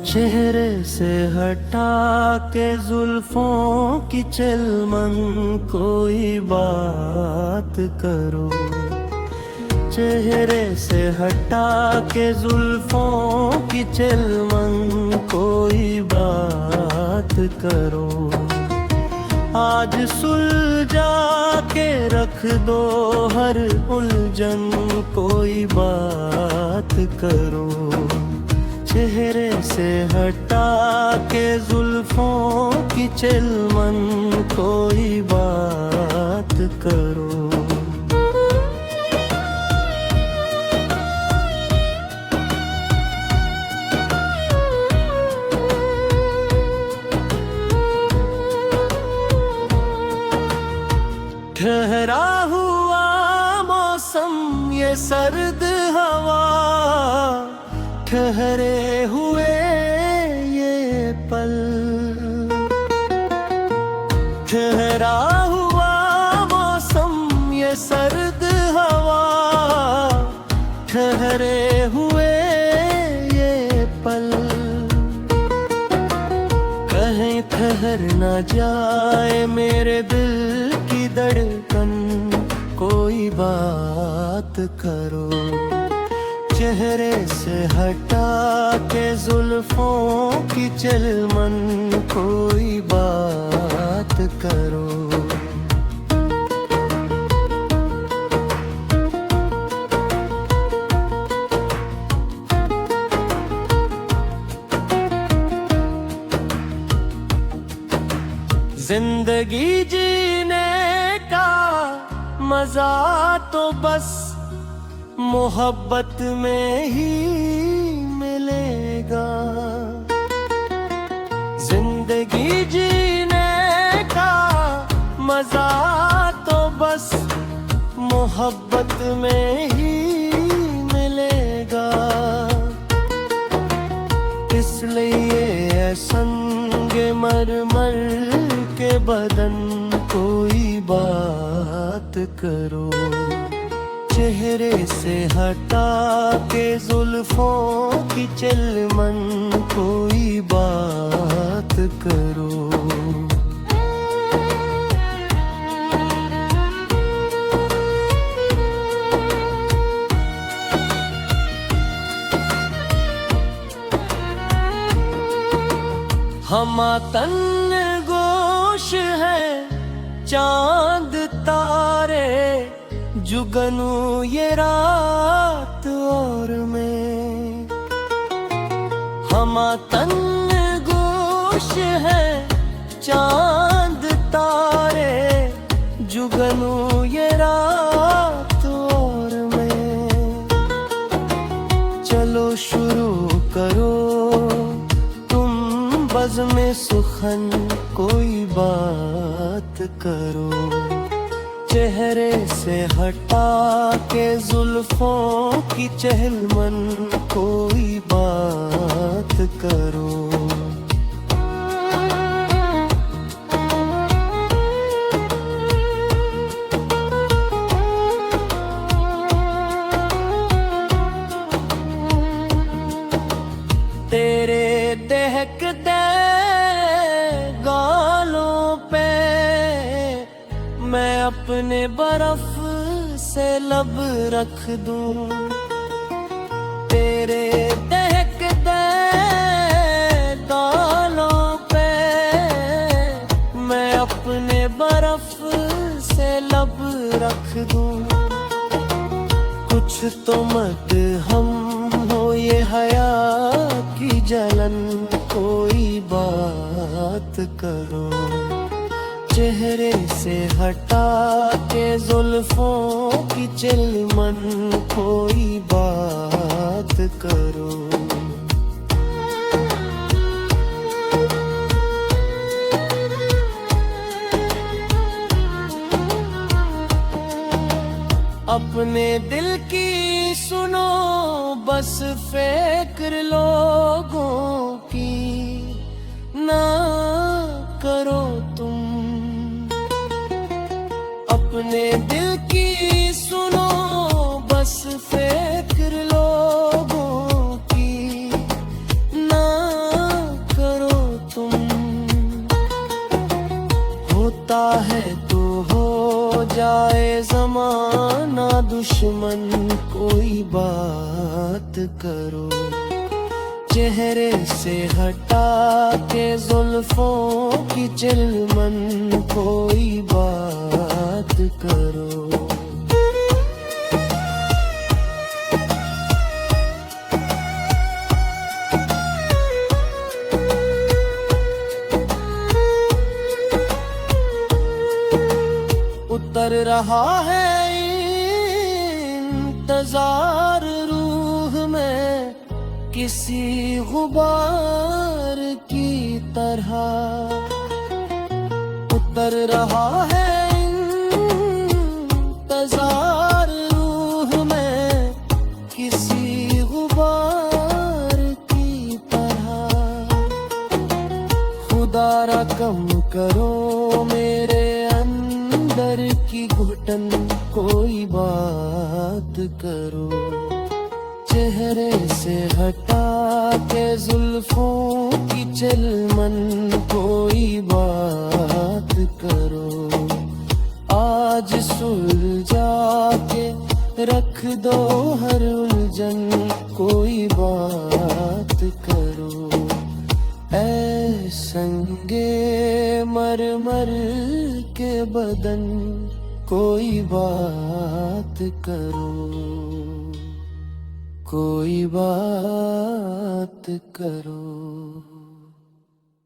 चेहरे से हटा के जुल्फों की चिलमन कोई बात करो। चेहरे से हटा के जुल्फों की चिलमन कोई बात करो। आज सुलझा के रख दो हर उलझन कोई बात करो। चेहरे से हटा के जुल्फों की चिलमन कोई बात करो। ठहरा हुआ मौसम ये सर्द हवा, ठहरे हुए ये पल। ठहरा हुआ मौसम ये सर्द हवा, ठहरे हुए ये पल। कहीं ठहर न जाए मेरे दिल की धड़कन कोई बात करो। चेहरे से हटा के जुल्फों की चिलमन कोई बात करो। जिंदगी जीने का मजा तो बस मोहब्बत में ही मिलेगा। जिंदगी जीने का मजा तो बस मोहब्बत में ही मिलेगा। इसलिए संगे मरमर के बदन कोई बात करो। चेहरे से हटा के जुल्फों की चिलमन कोई बात करो। हम तन गोश है चांद तारे, जुगनू ये रात और में। हम तन गोश है चांद तारे, जुगनू ये रात और में। चलो शुरू करो तुम बज़्म सुखन कोई बात करो। चेहरे से हटा के जुल्फों की चहलमन कोई बात करो। तेरे दहकते गालों पे मैं अपने बर्फ से लब रख दूं। तेरे दहकते गालों पे मैं अपने बर्फ से लब रख दूं। कुछ तो मत हम हो ये हया की जलन कोई बात करो। चेहरे से हटा के जुल्फों की चिलमन कोई बात करो। अपने दिल की सुनो बस फिक्र लोगों की ना करो तुम। अपने दिल की सुनो बस फिक्र लोगों की ना जाए जमाना दुश्मन कोई बात करो, चेहरे से हटा के जुल्फों की चिलमन कोई बात करो। उतर रहा है इंतजार रूह में किसी गुबार की तरह, उतर रहा है इंतजार रूह में किसी गुबार की तरह। खुदा रकम करो मेरे अंदर की घुटन कोई बात करो, चेहरे से हटा के जुल्फों की चिलमन कोई बात करो। आज सुलझा के रख दो हर उलझन कोई बात करो। ऐ संगे मरमर के बदन कोई बात करो, कोई बात करो।